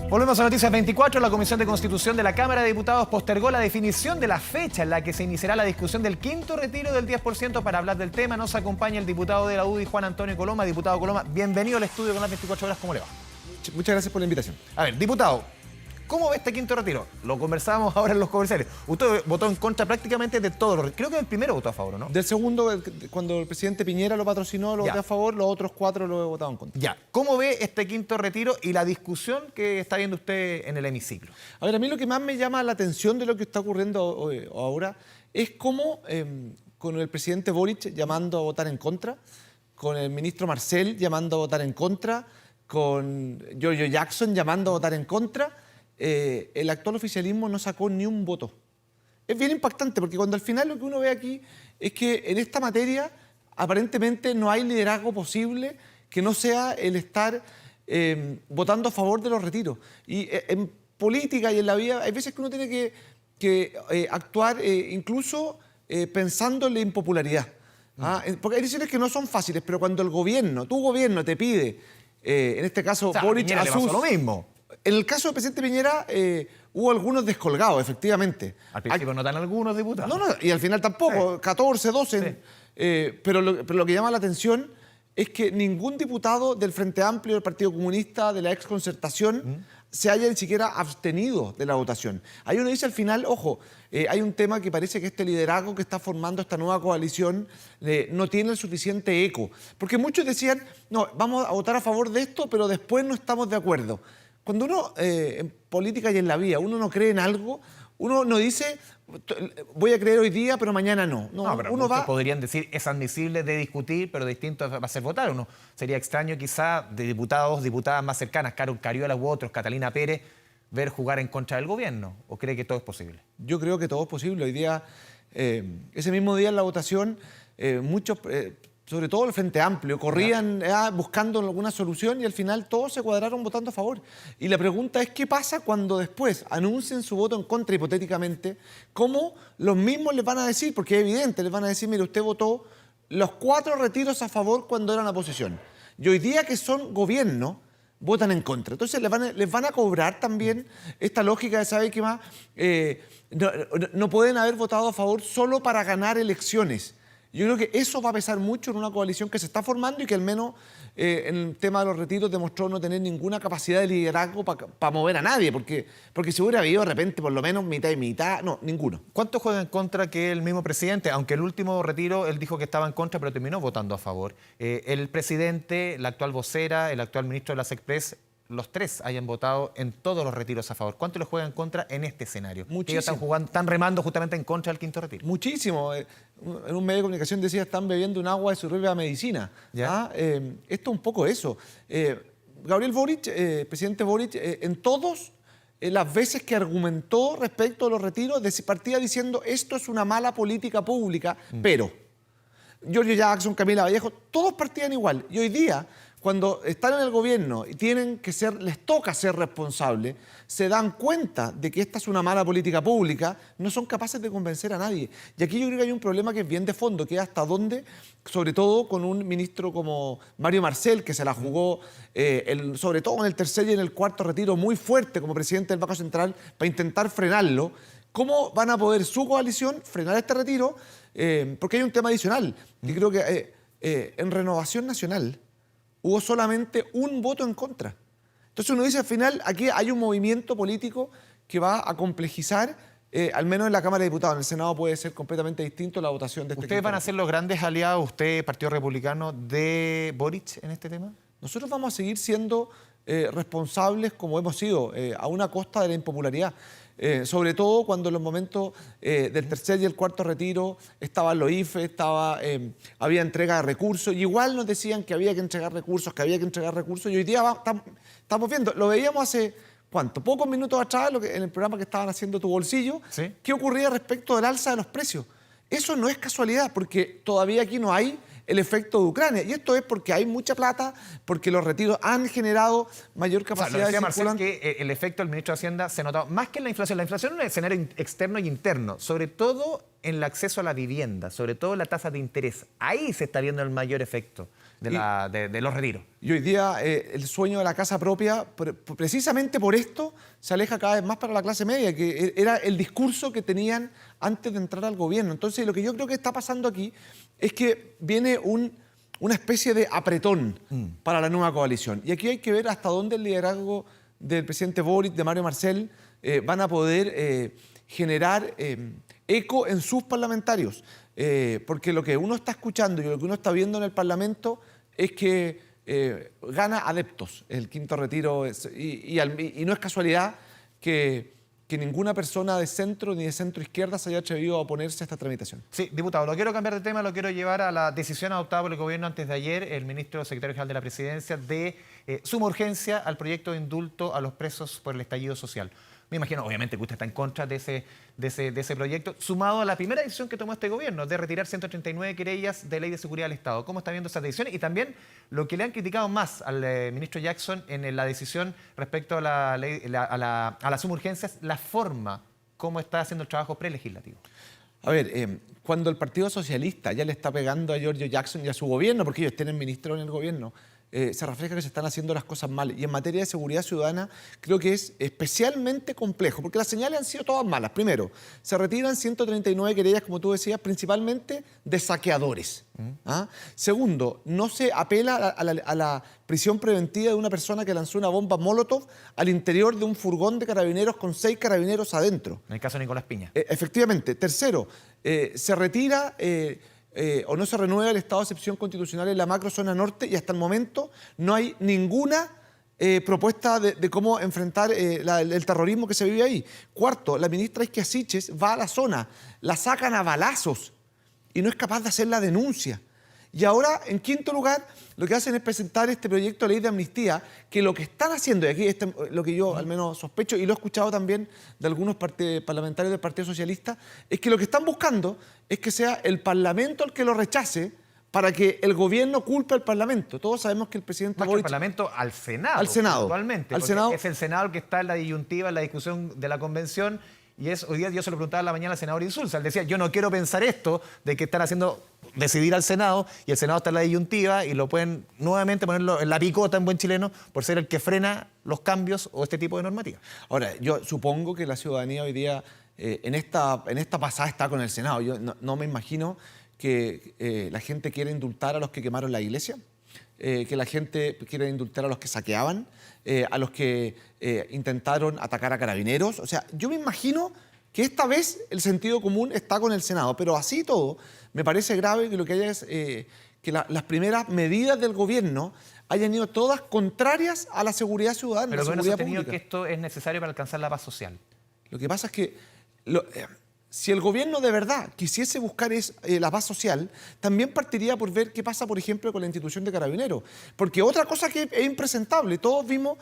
Volvemos a Noticias 24. La Comisión de Constitución de la Cámara de Diputados postergó la definición de la fecha en la que se iniciará la discusión del quinto retiro del 10%. Para hablar del tema nos acompaña el diputado de la UDI, Juan Antonio Coloma. Diputado Coloma, bienvenido al estudio con las 24 horas. ¿Cómo le va? Muchas gracias por la invitación. A ver, diputado, ¿cómo ve este quinto retiro? Lo conversábamos ahora en los comerciales. Usted votó en contra prácticamente de todos los... Creo que el primero votó a favor, ¿no? Del segundo, cuando el presidente Piñera lo patrocinó, lo voté a favor, los otros 4 lo he votado en contra. Ya. ¿Cómo ve este quinto retiro y la discusión que está viendo usted en el hemiciclo? A ver, a mí lo que más me llama la atención de lo que está ocurriendo ahora es cómo con el presidente Boric llamando a votar en contra, con el ministro Marcel llamando a votar en contra, con Giorgio Jackson llamando a votar en contra, el actual oficialismo no sacó ni un voto. Es bien impactante porque cuando al final lo que uno ve aquí es que en esta materia aparentemente no hay liderazgo posible que no sea el estar votando a favor de los retiros. Y en política y en la vida hay veces que uno tiene que actuar incluso pensando en la impopularidad. Porque hay decisiones que no son fáciles, pero cuando el gobierno, tu gobierno te pide, en este caso Boric a sus... lo mismo. En el caso del presidente Piñera hubo algunos descolgados, efectivamente. Al principio no dan algunos diputados. No, y al final tampoco, 14, 12. Sí. Pero lo que llama la atención es que ningún diputado del Frente Amplio, del Partido Comunista, de la exconcertación, se haya ni siquiera abstenido de la votación. Ahí uno dice al final, ojo, hay un tema que parece que este liderazgo que está formando esta nueva coalición no tiene el suficiente eco. Porque muchos decían, no, vamos a votar a favor de esto, pero después no estamos de acuerdo. Cuando uno, en política y en la vida, uno no cree en algo, uno no dice, voy a creer hoy día, pero mañana no. No, pero uno podrían decir, es admisible de discutir, pero distinto va a ser votar. Uno sería extraño quizá de diputados, diputadas más cercanas, Carol Cariola u otros, Catalina Pérez, ver jugar en contra del gobierno. ¿O cree que todo es posible? Yo creo que todo es posible. Hoy día, ese mismo día en la votación, muchos... sobre todo el Frente Amplio, corrían buscando alguna solución y al final todos se cuadraron votando a favor. Y la pregunta es, ¿qué pasa cuando después anuncien su voto en contra hipotéticamente? ¿Cómo los mismos les van a decir? Porque es evidente, les van a decir, mire, usted votó los 4 retiros a favor cuando eran oposición. Y hoy día que son gobierno, votan en contra. Entonces les van a cobrar también esta lógica de saber que más no pueden haber votado a favor solo para ganar elecciones. Yo creo que eso va a pesar mucho en una coalición que se está formando y que al menos en el tema de los retiros demostró no tener ninguna capacidad de liderazgo para mover a nadie, porque si hubiera habido de repente por lo menos mitad y mitad, no, ninguno. ¿Cuánto juega en contra que el mismo presidente, aunque el último retiro él dijo que estaba en contra, pero terminó votando a favor? El presidente, la actual vocera, el actual ministro de las Express, los 3 hayan votado en todos los retiros a favor. ¿Cuánto les juega en contra en este escenario? Muchísimo. Ellos están remando justamente en contra del quinto retiro. Muchísimo. En un medio de comunicación decía, están bebiendo un agua de su propia medicina. Esto es un poco eso. Gabriel Boric, presidente Boric, en todos las veces que argumentó respecto a los retiros, partía diciendo, esto es una mala política pública, pero Giorgio Jackson, Camila Vallejo, todos partían igual. Y hoy día, cuando están en el gobierno y les toca ser responsables, se dan cuenta de que esta es una mala política pública, no son capaces de convencer a nadie. Y aquí yo creo que hay un problema que es bien de fondo, que es hasta dónde, sobre todo con un ministro como Mario Marcel, que se la jugó, sobre todo en el tercer y en el cuarto retiro, muy fuerte como presidente del Banco Central, para intentar frenarlo. ¿Cómo van a poder su coalición frenar este retiro? Porque hay un tema adicional. Yo creo que en Renovación Nacional hubo solamente un voto en contra. Entonces uno dice, al final, aquí hay un movimiento político que va a complejizar, al menos en la Cámara de Diputados. En el Senado puede ser completamente distinto la votación de este. ¿Ustedes van a ser los grandes aliados, usted, Partido Republicano, de Boric en este tema? Nosotros vamos a seguir siendo responsables como hemos sido, a una costa de la impopularidad. Sobre todo cuando en los momentos del tercer y el cuarto retiro estaban los IFE, había entrega de recursos, y igual nos decían que había que entregar recursos, y hoy día estamos viendo, lo veíamos hace, ¿cuánto? Pocos minutos atrás, en el programa que estaban haciendo Tu Bolsillo, ¿sí? ¿Qué ocurría respecto del alza de los precios? Eso no es casualidad, porque todavía aquí no hay el efecto de Ucrania. Y esto es porque hay mucha plata, porque los retiros han generado mayor capacidad de Marcel, que el efecto del ministro de Hacienda se notaba más que en la inflación. La inflación es un escenario externo y interno, sobre todo en el acceso a la vivienda, sobre todo en la tasa de interés. Ahí se está viendo el mayor efecto. de los retiros. Y hoy día el sueño de la casa propia, precisamente por esto, se aleja cada vez más para la clase media, que era el discurso que tenían antes de entrar al gobierno. Entonces, lo que yo creo que está pasando aquí es que viene una especie de apretón para la nueva coalición. Y aquí hay que ver hasta dónde el liderazgo del presidente Boric, de Mario Marcel, van a poder generar eco en sus parlamentarios. Porque lo que uno está escuchando y lo que uno está viendo en el Parlamento es que gana adeptos el quinto retiro y no es casualidad que ninguna persona de centro ni de centro izquierda se haya atrevido a oponerse a esta tramitación. Sí, diputado, lo quiero cambiar de tema, lo quiero llevar a la decisión adoptada por el gobierno antes de ayer, el ministro secretario general de la Presidencia, de suma urgencia al proyecto de indulto a los presos por el estallido social. Me imagino, obviamente, que usted está en contra de ese proyecto, sumado a la primera decisión que tomó este gobierno, de retirar 139 querellas de Ley de Seguridad del Estado. ¿Cómo está viendo esa decisión? Y también lo que le han criticado más al ministro Jackson en la decisión respecto a la suma urgencia, es la forma como está haciendo el trabajo prelegislativo. A ver, cuando el Partido Socialista ya le está pegando a Giorgio Jackson y a su gobierno, porque ellos tienen ministro en el gobierno, se refleja que se están haciendo las cosas mal. Y en materia de seguridad ciudadana creo que es especialmente complejo, porque las señales han sido todas malas. Primero, se retiran 139 querellas, como tú decías, principalmente de saqueadores. ¿Ah? Segundo, no se apela a la prisión preventiva de una persona que lanzó una bomba Molotov al interior de un furgón de carabineros con 6 carabineros adentro. En el caso de Nicolás Piña. Efectivamente. Tercero, se retira... o no se renueva el estado de excepción constitucional en la macrozona norte y hasta el momento no hay ninguna propuesta de cómo enfrentar el terrorismo que se vive ahí. Cuarto, la ministra Isquia Siches va a la zona, la sacan a balazos y no es capaz de hacer la denuncia. Y ahora, en quinto lugar, lo que hacen es presentar este proyecto de ley de amnistía, que lo que están haciendo, y aquí lo que yo al menos sospecho, y lo he escuchado también de algunos parlamentarios del Partido Socialista, es que lo que están buscando es que sea el Parlamento el que lo rechace para que el gobierno culpe al Parlamento. Todos sabemos que el presidente Más que Boric... al Parlamento, al Senado. Al Senado. Actualmente. Al Senado. Es el Senado el que está en la disyuntiva, en la discusión de la convención. Y hoy día yo se lo preguntaba en la mañana al senador Insulza. Él decía, yo no quiero pensar esto de que están haciendo decidir al Senado y el Senado está en la disyuntiva y lo pueden nuevamente ponerlo en la picota en buen chileno por ser el que frena los cambios o este tipo de normativa. Ahora, yo supongo que la ciudadanía hoy día en esta pasada está con el Senado. Yo no me imagino que la gente quiera indultar a los que quemaron la iglesia, que la gente quiera indultar a los que saqueaban, a los que intentaron atacar a carabineros. O sea, yo me imagino que esta vez el sentido común está con el Senado, pero así todo me parece grave que lo que haya es que las primeras medidas del gobierno hayan ido todas contrarias a la seguridad ciudadana, pero a la seguridad ha tenido pública. Que esto es necesario para alcanzar la paz social. Lo que pasa es que si el gobierno de verdad quisiese buscar la paz social, también partiría por ver qué pasa, por ejemplo, con la institución de Carabineros. Porque otra cosa que es impresentable, todos vimos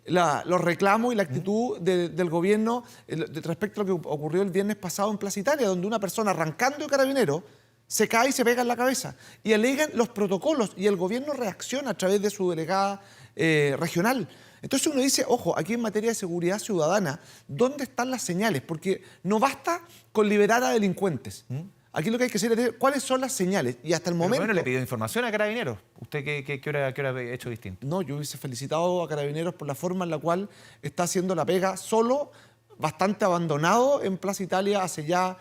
los reclamos y la actitud del gobierno respecto a lo que ocurrió el viernes pasado en Plaza Italia, donde una persona arrancando de Carabineros se cae y se pega en la cabeza. Y alegan los protocolos y el gobierno reacciona a través de su delegada regional. Entonces uno dice, ojo, aquí en materia de seguridad ciudadana, ¿dónde están las señales? Porque no basta con liberar a delincuentes. Aquí lo que hay que hacer es ver cuáles son las señales. Y hasta el momento... Bueno, le pidió información a Carabineros. ¿Usted qué hora ha hecho distinto? No, yo hubiese felicitado a Carabineros por la forma en la cual está haciendo la pega solo, bastante abandonado en Plaza Italia hace ya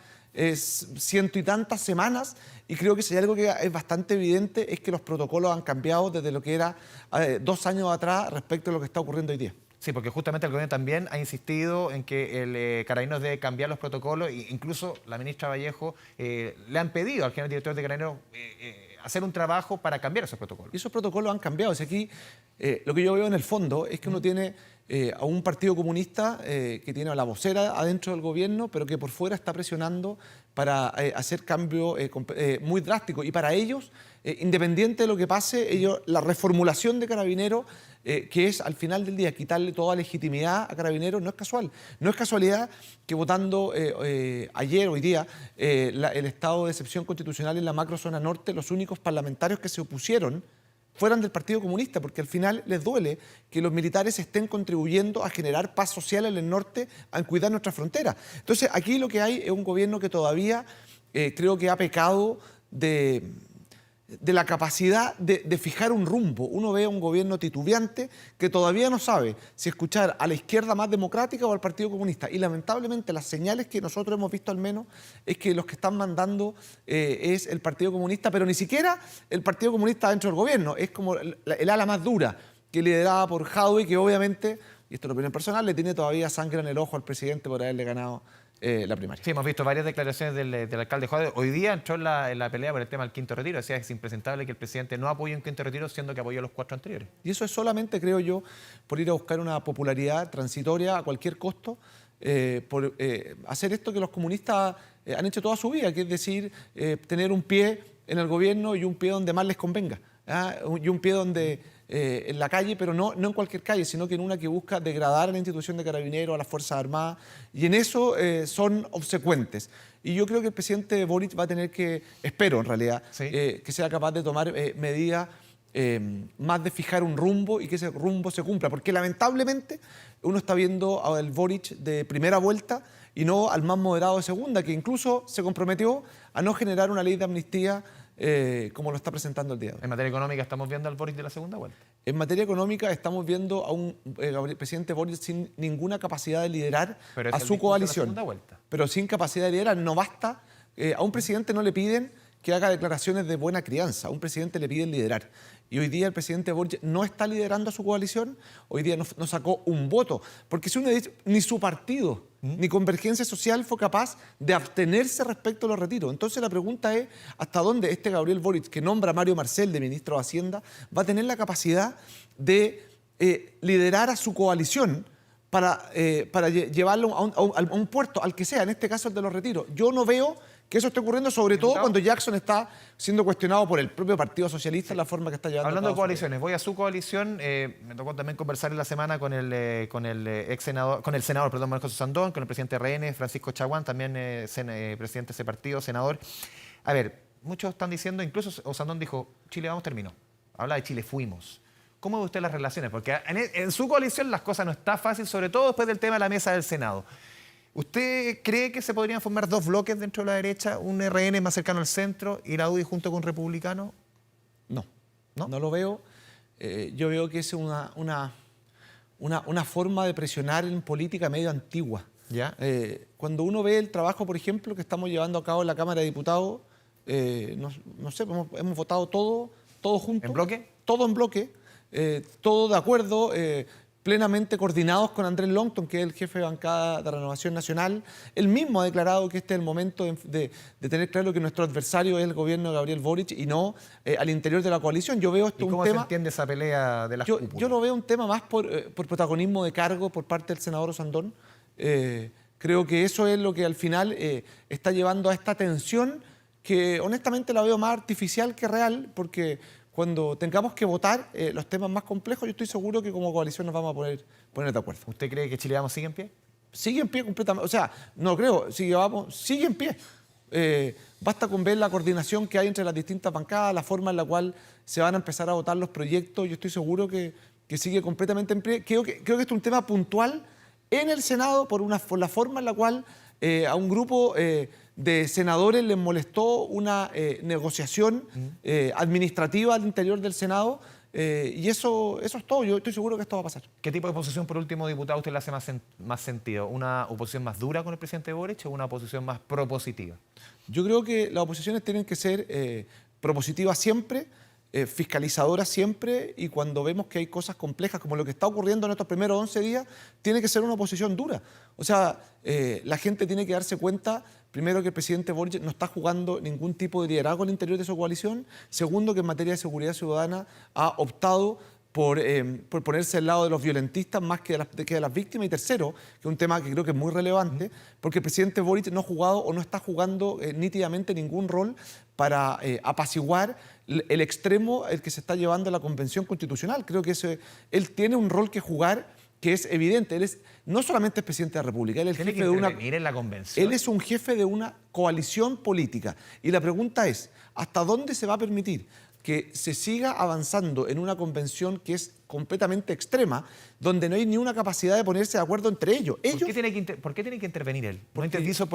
ciento y tantas semanas, y creo que si hay algo que es bastante evidente es que los protocolos han cambiado desde lo que era 2 años atrás respecto a lo que está ocurriendo hoy día. Sí, porque justamente el gobierno también ha insistido en que el Carabineros debe cambiar los protocolos, e incluso la ministra Vallejo le han pedido al general director de Carabineros hacer un trabajo para cambiar esos protocolos. Y esos protocolos han cambiado. O sea, aquí lo que yo veo en el fondo es que uno tiene a un partido comunista que tiene a la vocera adentro del gobierno, pero que por fuera está presionando para hacer cambios muy drásticos. Y para ellos, independiente de lo que pase, la reformulación de Carabineros, que es al final del día quitarle toda legitimidad a Carabineros, no es casual. No es casualidad que votando hoy día, el estado de excepción constitucional en la macrozona norte, los únicos parlamentarios que se opusieron fueran del Partido Comunista, porque al final les duele que los militares estén contribuyendo a generar paz social en el norte, a cuidar nuestra frontera. Entonces, aquí lo que hay es un gobierno que todavía creo que ha pecado de de la capacidad de fijar un rumbo. Uno ve a un gobierno titubeante que todavía no sabe si escuchar a la izquierda más democrática o al Partido Comunista. Y lamentablemente las señales que nosotros hemos visto al menos es que los que están mandando es el Partido Comunista, pero ni siquiera el Partido Comunista dentro del gobierno. Es como el ala más dura, que liderada por Jadwe, que obviamente, y esto es la opinión personal, le tiene todavía sangre en el ojo al presidente por haberle ganado la primaria. Sí, hemos visto varias declaraciones del alcalde Jadwe. Hoy día entró en la pelea por el tema del quinto retiro. Decía que es impresentable que el presidente no apoye un quinto retiro, siendo que apoyó los 4 anteriores. Y eso es solamente, creo yo, por ir a buscar una popularidad transitoria a cualquier costo, por hacer esto que los comunistas han hecho toda su vida, que es decir, tener un pie en el gobierno y un pie donde más les convenga, y un pie donde en la calle, pero no en cualquier calle, sino que en una que busca degradar a la institución de Carabineros, a las Fuerzas Armadas, y en eso son obsecuentes. Y yo creo que el presidente Boric va a tener que, espero en realidad, sí, que sea capaz de tomar medidas más de fijar un rumbo y que ese rumbo se cumpla, porque lamentablemente uno está viendo al Boric de primera vuelta y no al más moderado de segunda, que incluso se comprometió a no generar una ley de amnistía como lo está presentando el día de hoy. En materia económica estamos viendo al Boric de la segunda vuelta. En materia económica estamos viendo a un presidente Boric sin ninguna capacidad de liderar a su coalición. Pero sin capacidad de liderar. No basta. A un presidente no le piden que haga declaraciones de buena crianza. A un presidente le piden liderar. Y hoy día el presidente Boric no está liderando a su coalición, hoy día no sacó un voto. Porque si uno dice, ni su partido, ni Convergencia Social fue capaz de abstenerse respecto a los retiros. Entonces la pregunta es, ¿hasta dónde este Gabriel Boric, que nombra a Mario Marcel de ministro de Hacienda, va a tener la capacidad de liderar a su coalición para llevarlo a un puerto, al que sea, en este caso el de los retiros? Yo no veo que eso esté ocurriendo, sobre todo cuando Jackson está siendo cuestionado por el propio Partido Socialista en la forma que está llevando. Hablando de coaliciones, voy a su coalición. Me tocó también conversar en la semana con el senador, perdón, Marcos Sandón, con el presidente RN, Francisco Chaguán, también presidente de ese partido, senador. A ver, muchos están diciendo, incluso Osandón dijo, Chile vamos, terminó. Habla de Chile fuimos. ¿Cómo ve usted las relaciones? Porque en su coalición las cosas no están fáciles, sobre todo después del tema de la mesa del Senado. ¿Usted cree que se podrían formar 2 bloques dentro de la derecha, un RN más cercano al centro y la UDI junto con Republicano? No lo veo. Yo veo que es una forma de presionar en política medio antigua. ¿Ya? Cuando uno ve el trabajo, por ejemplo, que estamos llevando a cabo en la Cámara de Diputados, no sé, hemos votado todo junto. ¿En bloque? Todo en bloque, todo de acuerdo, plenamente coordinados con Andrés Longton, que es el jefe de bancada de Renovación Nacional. Él mismo ha declarado que este es el momento de tener claro que nuestro adversario es el gobierno de Gabriel Boric y no al interior de la coalición. Yo veo esto un tema... ¿Y cómo se entiende esa pelea de las cúpulas? Yo lo veo un tema más por protagonismo de cargo por parte del senador Osandón. Creo que eso es lo que al final está llevando a esta tensión que honestamente la veo más artificial que real, porque cuando tengamos que votar los temas más complejos, yo estoy seguro que como coalición nos vamos a poner de acuerdo. ¿Usted cree que Chile Vamos sigue en pie? Sigue en pie completamente. O sea, no creo, sigue en pie. Basta con ver la coordinación que hay entre las distintas bancadas, la forma en la cual se van a empezar a votar los proyectos. Yo estoy seguro que sigue completamente en pie. Creo que esto es un tema puntual en el Senado por la forma en la cual a un grupo de senadores les molestó una negociación administrativa al interior del Senado y eso es todo. Yo estoy seguro que esto va a pasar. ¿Qué tipo de oposición, por último, diputado, usted le hace más sentido? ¿Una oposición más dura con el presidente Boric o una oposición más propositiva? Yo creo que las oposiciones tienen que ser propositivas siempre, fiscalizadoras siempre, y cuando vemos que hay cosas complejas como lo que está ocurriendo en estos primeros 11 días, tiene que ser una oposición dura. O sea, la gente tiene que darse cuenta, primero, que el presidente Boric no está jugando ningún tipo de liderazgo al interior de su coalición. Segundo, que en materia de seguridad ciudadana ha optado por ponerse al lado de los violentistas más que de las víctimas. Y tercero, que es un tema que creo que es muy relevante, porque el presidente Boric no ha jugado o no está jugando nítidamente ningún rol para apaciguar el extremo el que se está llevando a la Convención Constitucional. Creo que él tiene un rol que jugar que es evidente. Él no solamente es presidente de la República, él es el jefe de una... en la convención. Él es un jefe de una coalición política. Y la pregunta es, ¿hasta dónde se va a permitir que se siga avanzando en una convención que es completamente extrema, donde no hay ni una capacidad de ponerse de acuerdo entre ellos? ¿Por qué tiene que intervenir él? Por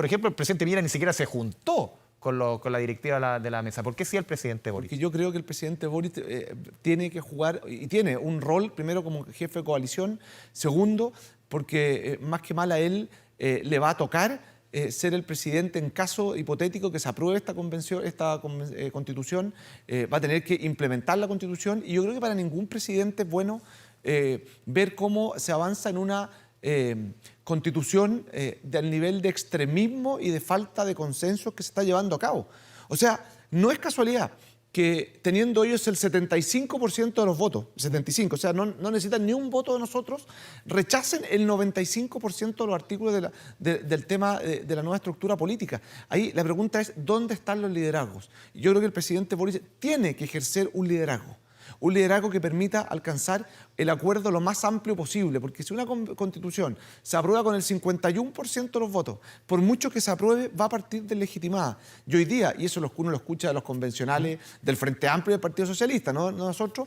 ejemplo, el presidente Piñera ni siquiera se juntó con la directiva de la mesa. ¿Por qué sí el presidente Boric? Porque yo creo que el presidente Boric tiene que jugar, y tiene un rol, primero como jefe de coalición, segundo, porque más que mal a él le va a tocar ser el presidente en caso hipotético que se apruebe esta constitución, va a tener que implementar la constitución, y yo creo que para ningún presidente es bueno ver cómo se avanza en una constitución del nivel de extremismo y de falta de consenso que se está llevando a cabo. O sea, no es casualidad que teniendo ellos el 75% de los votos, 75%, o sea, no necesitan ni un voto de nosotros, rechacen el 95% de los artículos del tema de la nueva estructura política. Ahí la pregunta es, ¿dónde están los liderazgos? Yo creo que el presidente Boric tiene que ejercer un liderazgo que permita alcanzar el acuerdo lo más amplio posible, porque si una constitución se aprueba con el 51% de los votos, por mucho que se apruebe, va a partir deslegitimada. Y hoy día, y eso uno lo escucha de los convencionales del Frente Amplio y del Partido Socialista, no nosotros,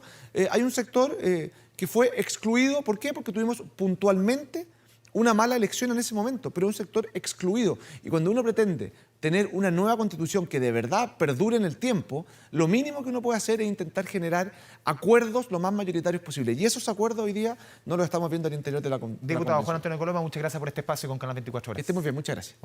hay un sector que fue excluido. ¿Por qué? Porque tuvimos puntualmente una mala elección en ese momento, pero un sector excluido. Y cuando uno pretende tener una nueva constitución que de verdad perdure en el tiempo, lo mínimo que uno puede hacer es intentar generar acuerdos lo más mayoritarios posible. Y esos acuerdos hoy día no los estamos viendo al interior de la convención. Diputado Juan Antonio Coloma, muchas gracias por este espacio con Canal 24 Horas. Que esté muy bien, muchas gracias.